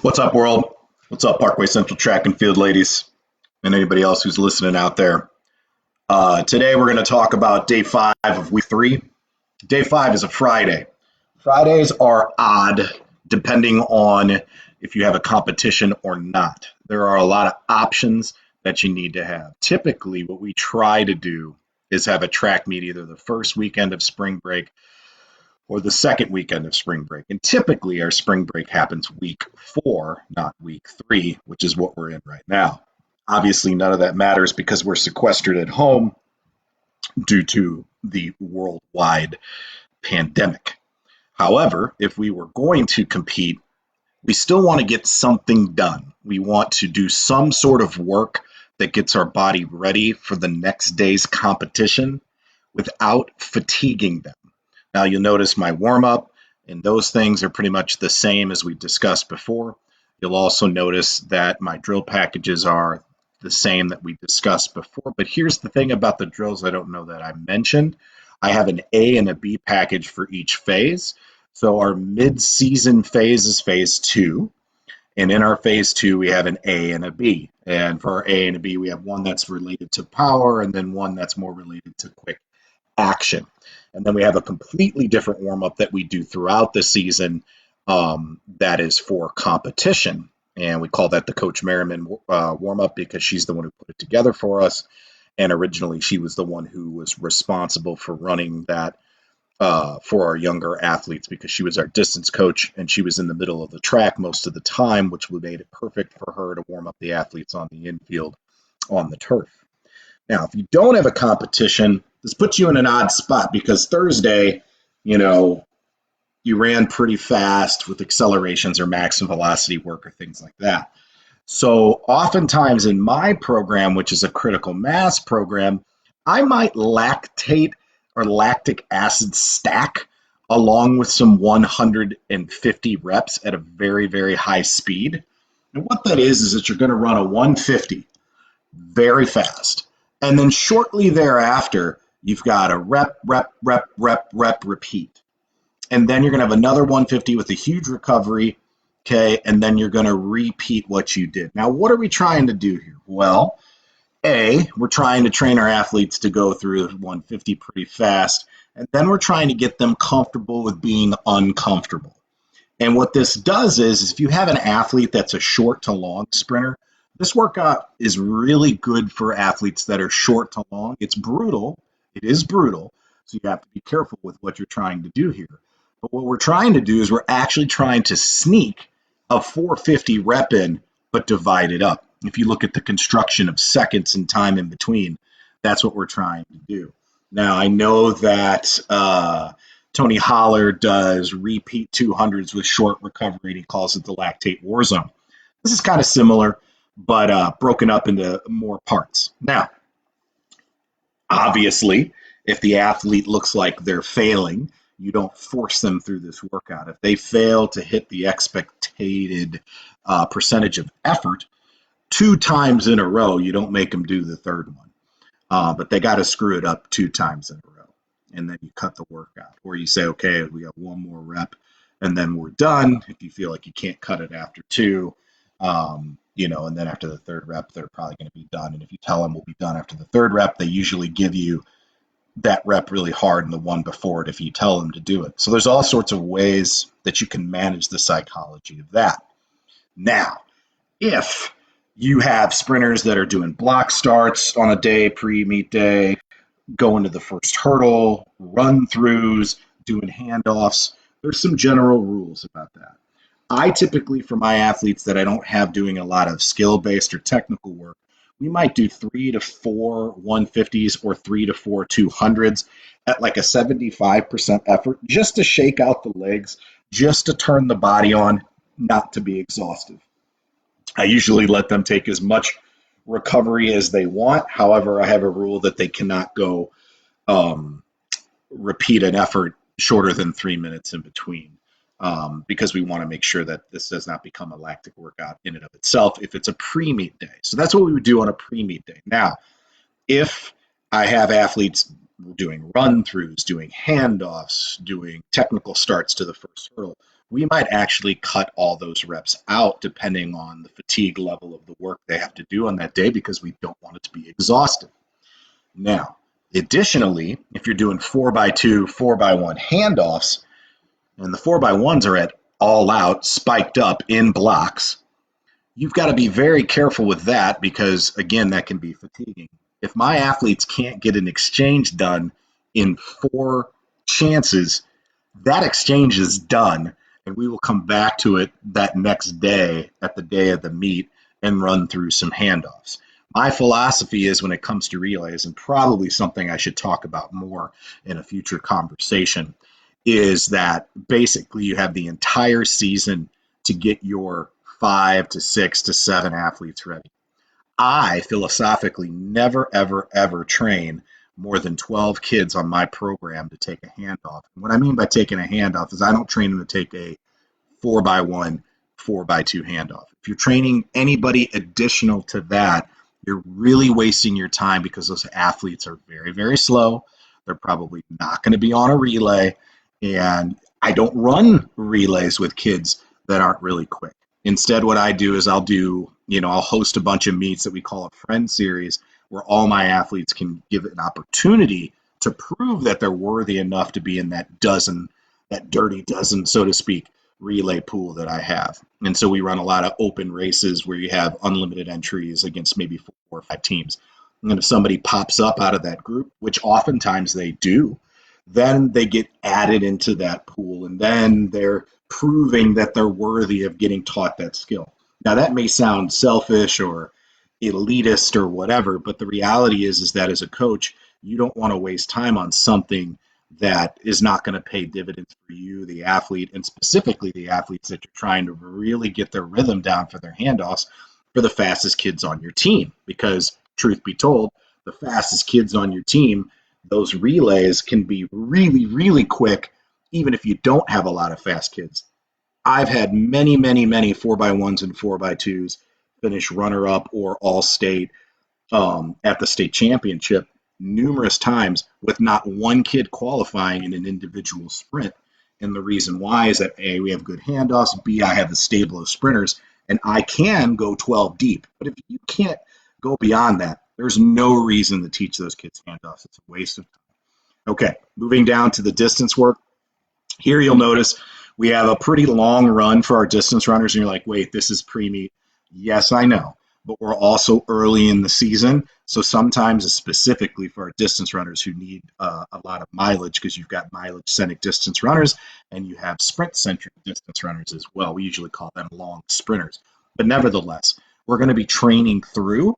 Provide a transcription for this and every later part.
What's up, world? What's up, Parkway Central Track and Field ladies, and anybody else who's listening out there? Today, we're going to talk about day 5 of week 3. Day 5 is a Friday. Fridays are odd depending on if you have a competition or not. There are a lot of options that you need to have. Typically, what we try to do is have a track meet either the first weekend of spring break or the second weekend of spring break. And typically, our spring break happens week 4, not week 3, which is what we're in right now. Obviously, none of that matters because we're sequestered at home due to the worldwide pandemic. However, if we were going to compete, we still want to get something done. We want to do some sort of work that gets our body ready for the next day's competition without fatiguing them. Now, you'll notice my warm up and those things are pretty much the same as we discussed before. You'll also notice that my drill packages are the same that we discussed before. But here's the thing about the drills I don't know that I mentioned. I have an A and a B package for each phase. So our mid-season phase is phase 2. And in our phase 2, we have an A and a B. And for our A and a B, we have one that's related to power and then one that's more related to quick action. And then we have a completely different warm-up that we do throughout the season that is for competition. And we call that the Coach Merriman warm-up because she's the one who put it together for us. And originally, she was the one who was responsible for running that for our younger athletes because she was our distance coach and she was in the middle of the track most of the time, which made it perfect for her to warm up the athletes on the infield on the turf. Now, if you don't have a competition, this puts you in an odd spot because Thursday, you ran pretty fast with accelerations or maximum velocity work or things like that. So oftentimes in my program, which is a critical mass program, I might lactate or lactic acid stack along with some 150 reps at a very, very high speed. And what that is that you're going to run a 150 very fast. And then shortly thereafter, you've got a rep, repeat. And then you're going to have another 150 with a huge recovery, okay? And then you're going to repeat what you did. Now, what are we trying to do here? Well, A, we're trying to train our athletes to go through 150 pretty fast. And then we're trying to get them comfortable with being uncomfortable. And what this does is if you have an athlete that's a short to long sprinter, this workout is really good for athletes that are short to long. It's brutal. It is brutal. So you have to be careful with what you're trying to do here. But what we're trying to do is we're actually trying to sneak a 450 rep in, but divide it up. If you look at the construction of seconds and time in between, that's what we're trying to do. Now, I know that Tony Holler does repeat 200s with short recovery, and he calls it the lactate war zone. This is kind of similar, but broken up into more parts. Now, obviously, if the athlete looks like they're failing, you don't force them through this workout. If they fail to hit the expected percentage of effort 2 times in a row, you don't make them do the third one. But they got to screw it up 2 times in a row. And then you cut the workout. Or you say, okay, we got one more rep, and then we're done. If you feel like you can't cut it after 2, and then after the third rep, they're probably going to be done. And if you tell them we'll be done after the third rep, they usually give you that rep really hard in the one before it if you tell them to do it. So there's all sorts of ways that you can manage the psychology of that. Now, if you have sprinters that are doing block starts on a day, pre-meet day, going to the first hurdle, run-throughs, doing handoffs, there's some general rules about that. I typically, for my athletes that I don't have doing a lot of skill-based or technical work, we might do 3 to 4 150s or 3 to 4 200s at like a 75% effort just to shake out the legs, just to turn the body on, not to be exhaustive. I usually let them take as much recovery as they want. However, I have a rule that they cannot go repeat an effort shorter than 3 minutes in between. Because we want to make sure that this does not become a lactic workout in and of itself if it's a pre-meet day. So that's what we would do on a pre-meet day. Now, if I have athletes doing run-throughs, doing handoffs, doing technical starts to the first hurdle, we might actually cut all those reps out depending on the fatigue level of the work they have to do on that day because we don't want it to be exhaustive. Now, additionally, if you're doing 4x2, 4x1 handoffs, and the 4x1s are at all out, spiked up in blocks, you've got to be very careful with that because, again, that can be fatiguing. If my athletes can't get an exchange done in 4 chances, that exchange is done, and we will come back to it that next day at the day of the meet and run through some handoffs. My philosophy is when it comes to relays, and probably something I should talk about more in a future conversation, is that basically you have the entire season to get your 5 to 6 to 7 athletes ready. I philosophically never, ever, ever train more than 12 kids on my program to take a handoff. And what I mean by taking a handoff is I don't train them to take a 4x1, 4x2 handoff. If you're training anybody additional to that, you're really wasting your time because those athletes are very, very slow. They're probably not going to be on a relay. And I don't run relays with kids that aren't really quick. Instead, what I do is I'll host a bunch of meets that we call a friend series where all my athletes can give an opportunity to prove that they're worthy enough to be in that dozen, that dirty dozen, so to speak, relay pool that I have. And so we run a lot of open races where you have unlimited entries against maybe 4 or 5 teams. And if somebody pops up out of that group, which oftentimes they do, then they get added into that pool, and then they're proving that they're worthy of getting taught that skill. Now, that may sound selfish or elitist or whatever, but the reality is that as a coach, you don't want to waste time on something that is not going to pay dividends for you, the athlete, and specifically the athletes that you're trying to really get their rhythm down for their handoffs for the fastest kids on your team. Because, truth be told, the fastest kids on your team, those relays can be really, really quick, even if you don't have a lot of fast kids. I've had many, many, many 4x1s and 4x2s finish runner up or all state at the state championship numerous times with not one kid qualifying in an individual sprint. And the reason why is that A, we have good handoffs, B, I have the stable of sprinters, and I can go 12 deep. But if you can't go beyond that, there's no reason to teach those kids handoffs. It's a waste of time. Okay, moving down to the distance work. Here you'll notice we have a pretty long run for our distance runners, and you're like, wait, this is pre-meet. Yes, I know, but we're also early in the season, so sometimes specifically for our distance runners who need a lot of mileage, because you've got mileage-centric distance runners and you have sprint-centric distance runners as well. We usually call them long sprinters. But nevertheless, we're going to be training through,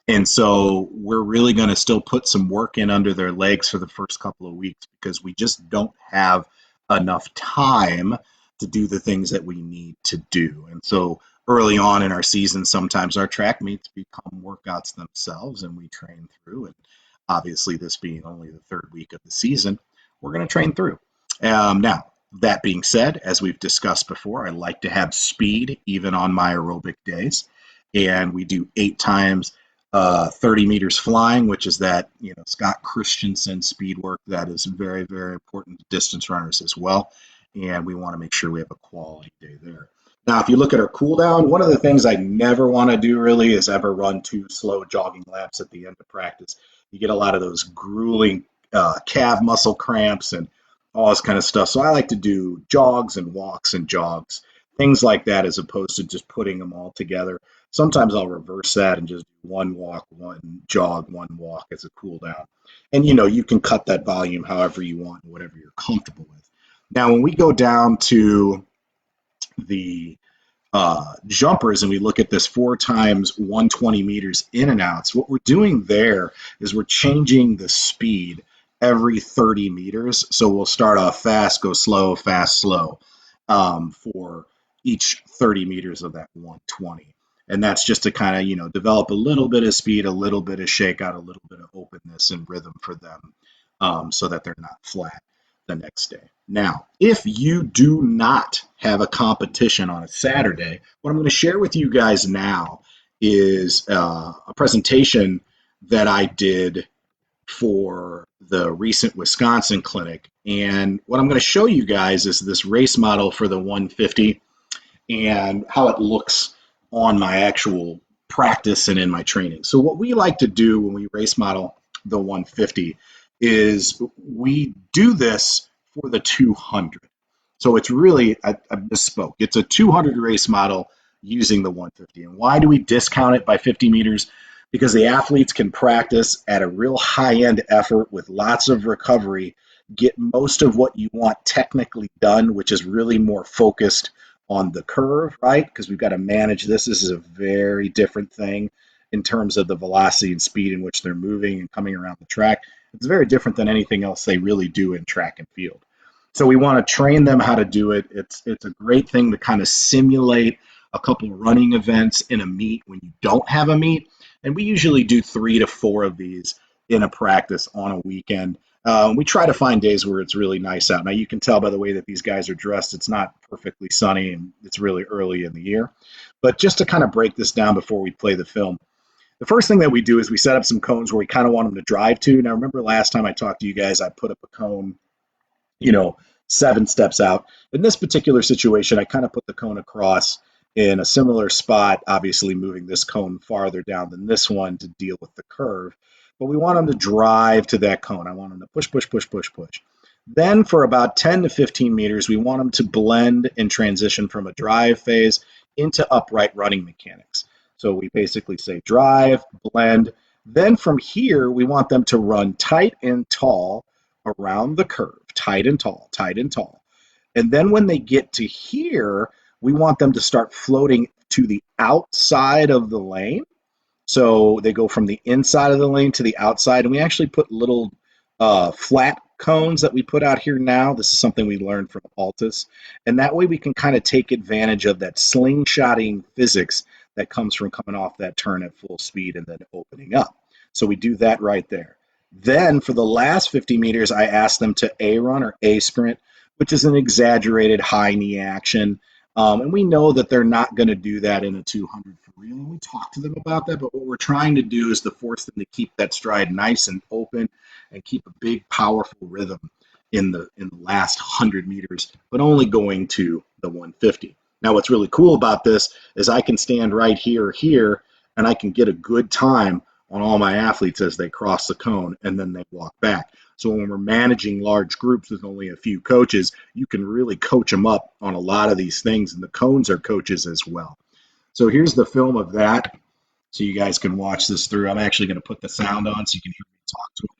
and so we're really going to still put some work in under their legs for the first couple of weeks because we just don't have enough time to do the things that we need to do. And so early on in our season, sometimes our track meets become workouts themselves and we train through. And obviously, this being only the 3rd week of the season, we're going to train through. Now, that being said, as we've discussed before, I like to have speed even on my aerobic days. And we do 8 times 30 meters flying, which is that, Scott Christensen speed work that is very, very important to distance runners as well. And we want to make sure we have a quality day there. Now, if you look at our cool down, one of the things I never want to do really is ever run 2 slow jogging laps at the end of practice. You get a lot of those grueling calf muscle cramps and all this kind of stuff. So I like to do jogs and walks and jogs, things like that, as opposed to just putting them all together. Sometimes I'll reverse that and just do 1 walk, 1 jog, 1 walk as a cool down. And you can cut that volume however you want and whatever you're comfortable with. Now, when we go down to the jumpers and we look at this 4 times 120 meters in and outs, what we're doing there is we're changing the speed every 30 meters. So we'll start off fast, go slow, fast, slow for each 30 meters of that 120. And that's just to kind of, develop a little bit of speed, a little bit of shakeout, a little bit of openness and rhythm for them so that they're not flat the next day. Now, if you do not have a competition on a Saturday, what I'm going to share with you guys now is a presentation that I did for the recent Wisconsin clinic. And what I'm going to show you guys is this race model for the 150 and how it looks on my actual practice and in my training. So what we like to do when we race model the 150 is we do this for the 200. So it's really, I misspoke. It's a 200 race model using the 150. And why do we discount it by 50 meters? Because the athletes can practice at a real high-end effort with lots of recovery, get most of what you want technically done, which is really more focused on the curve, right? Because we've got to manage this. This is a very different thing in terms of the velocity and speed in which they're moving and coming around the track. It's very different than anything else they really do in track and field. So we want to train them how to do it. It's a great thing to kind of simulate a couple running events in a meet when you don't have a meet. And we usually do 3 to 4 of these in a practice on a weekend. We try to find days where it's really nice out. Now, you can tell by the way that these guys are dressed, it's not perfectly sunny and it's really early in the year. But just to kind of break this down before we play the film, the first thing that we do is we set up some cones where we kind of want them to drive to. Now, remember last time I talked to you guys, I put up a cone, you know, 7 steps out. In this particular situation, I kind of put the cone across in a similar spot, obviously moving this cone farther down than this one to deal with the curve. But we want them to drive to that cone. I want them to push, push, push, push, push. Then for about 10 to 15 meters, we want them to blend and transition from a drive phase into upright running mechanics. So we basically say drive, blend. Then from here, we want them to run tight and tall around the curve, tight and tall, tight and tall. And then when they get to here, we want them to start floating to the outside of the lane. So they go from the inside of the lane to the outside. And we actually put little flat cones that we put out here now. This is something we learned from Altus. And that way we can kind of take advantage of that slingshotting physics that comes from coming off that turn at full speed and then opening up. So we do that right there. Then for the last 50 meters, I ask them to A run or A sprint, which is an exaggerated high knee action. And we know that they're not going to do that in a 200 for real. And we talk to them about that. But what we're trying to do is to force them to keep that stride nice and open and keep a big, powerful rhythm in the last 100 meters, but only going to the 150. Now, what's really cool about this is I can stand right here, and I can get a good time on all my athletes as they cross the cone and then they walk back. So when we're managing large groups with only a few coaches, you can really coach them up on a lot of these things, and the cones are coaches as well. So here's the film of that, so you guys can watch this through. I'm actually going to put the sound on so you can hear me talk to them.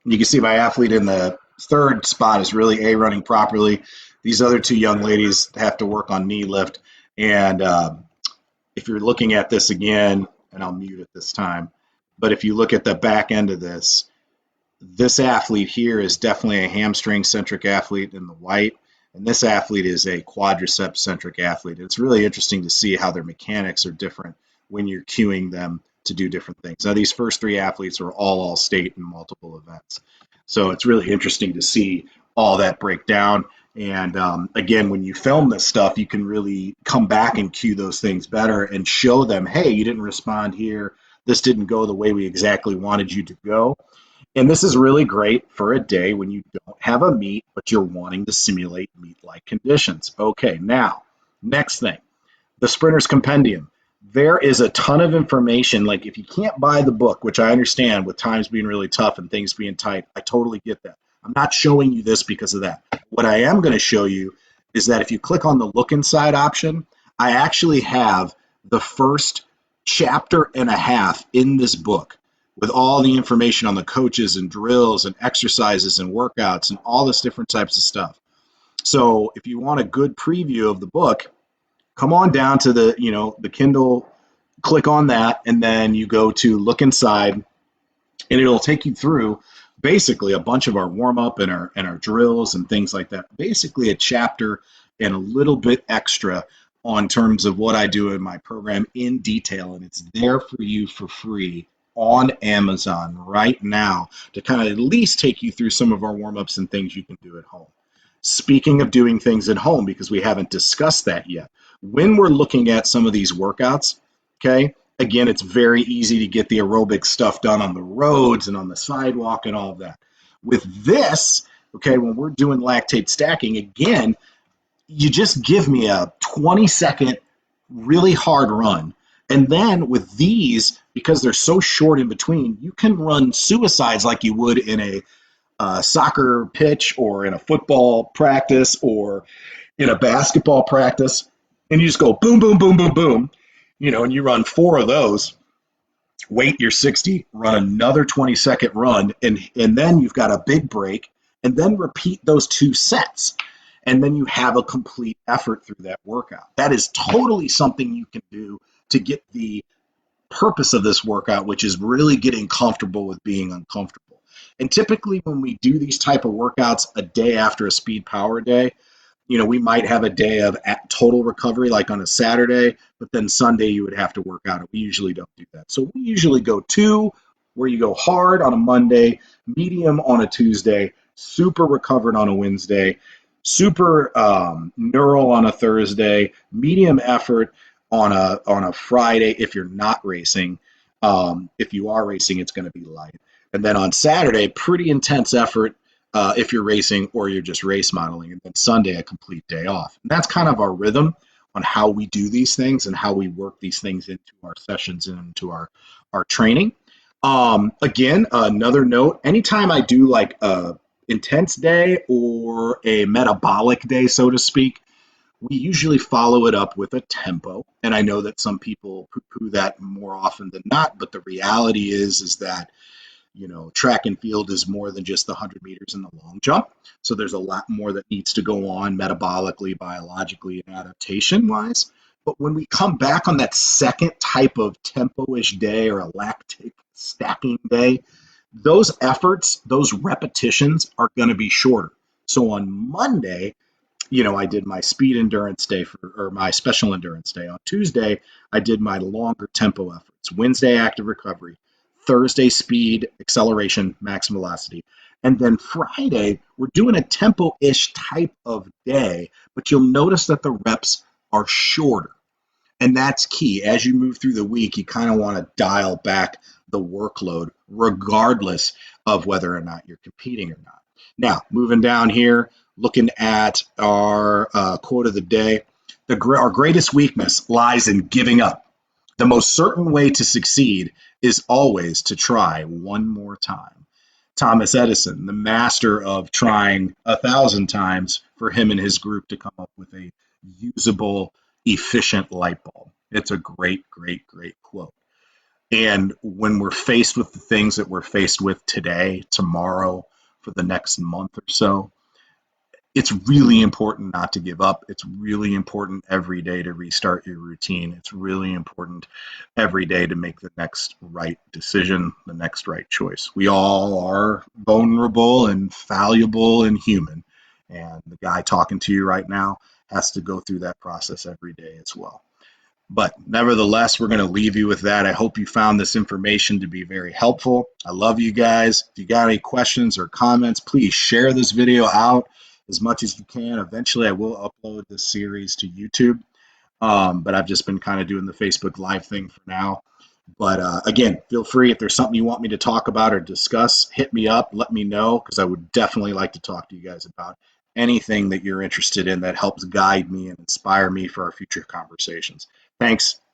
You can see my athlete in the third spot is really A running properly. These other 2 young ladies have to work on knee lift. And if you're looking at this again, and I'll mute it this time, but if you look at the back end of this athlete here is definitely a hamstring centric athlete in the white, and this athlete is a quadricep centric athlete. It's really interesting to see how their mechanics are different when you're cueing them to do different things. Now, these first 3 athletes are all state in multiple events. So it's really interesting to see all that break down. And again, when you film this stuff, you can really come back and cue those things better and show them, hey, you didn't respond here. This didn't go the way we exactly wanted you to go. And this is really great for a day when you don't have a meet, but you're wanting to simulate meet-like conditions. Okay, now, next thing, the Sprinter's Compendium. There is a ton of information. Like if you can't buy the book, which I understand with times being really tough and things being tight, I totally get that. I'm not showing you this because of that. What I am going to show you is that if you click on the look inside option, I actually have the first chapter and a half in this book with all the information on the coaches and drills and exercises and workouts and all this different types of stuff. So if you want a good preview of the book, come on down to the Kindle, click on that, and then you go to look inside, and it'll take you through basically a bunch of our warm up and our drills and things like that. Basically a chapter and a little bit extra on terms of what I do in my program in detail, and it's there for you for free on Amazon right now to kind of at least take you through some of our warm ups and things you can do at home. Speaking of doing things at home, because we haven't discussed that yet, when we're looking at some of these workouts, okay, again, it's very easy to get the aerobic stuff done on the roads and on the sidewalk and all of that. With this, okay, when we're doing lactate stacking, again, you just give me a 20-second really hard run. And then with these, because they're so short in between, you can run suicides like you would in a soccer pitch or in a football practice or in a basketball practice. And you just go boom, boom, boom, boom, boom, and you run 4 of those, wait your 60, run another 20-second run, and then you've got a big break, and then repeat those 2 sets. And then you have a complete effort through that workout. That is totally something you can do to get the purpose of this workout, which is really getting comfortable with being uncomfortable. And typically when we do these type of workouts a day after a speed power day, we might have a day of total recovery, like on a Saturday, but then Sunday you would have to work out. We usually don't do that. So we usually go 2, where you go hard on a Monday, medium on a Tuesday, super recovered on a Wednesday, super neural on a Thursday, medium effort on a Friday if you're not racing. If you are racing, it's going to be light. And then on Saturday, pretty intense effort if you're racing or you're just race modeling, and then Sunday a complete day off. And that's kind of our rhythm on how we do these things and how we work these things into our sessions and into our training. Again, another note, anytime I do like a intense day or a metabolic day, so to speak, we usually follow it up with a tempo. And I know that some people poo-poo that more often than not, but the reality is that track and field is more than just the 100 meters and the long jump. So there's a lot more that needs to go on metabolically, biologically, and adaptation wise. But when we come back on that second type of tempo-ish day or a lactic stacking day, those efforts, those repetitions are going to be shorter. So on Monday, I did my speed endurance day or my special endurance day. On Tuesday, I did my longer tempo efforts. Wednesday, active recovery. Thursday, speed, acceleration, max velocity. And then Friday, we're doing a tempo-ish type of day, but you'll notice that the reps are shorter. And that's key. As you move through the week, you kind of want to dial back the workload, regardless of whether or not you're competing or not. Now, moving down here, looking at our quote of the day, our greatest weakness lies in giving up. The most certain way to succeed is always to try one more time. Thomas Edison, the master of trying 1,000 times for him and his group to come up with a usable, efficient light bulb. It's a great, great, great quote. And when we're faced with the things that we're faced with today, tomorrow, for the next month or so, it's really important not to give up. It's really important every day to restart your routine. It's really important every day to make the next right decision, the next right choice. We all are vulnerable and fallible and human. And the guy talking to you right now has to go through that process every day as well. But nevertheless, we're going to leave you with that. I hope you found this information to be very helpful. I love you guys. If you got any questions or comments, please share this video out as much as you can. Eventually, I will upload this series to YouTube, but I've just been kind of doing the Facebook Live thing for now. But again, feel free, if there's something you want me to talk about or discuss, hit me up, let me know, because I would definitely like to talk to you guys about anything that you're interested in that helps guide me and inspire me for our future conversations. Thanks.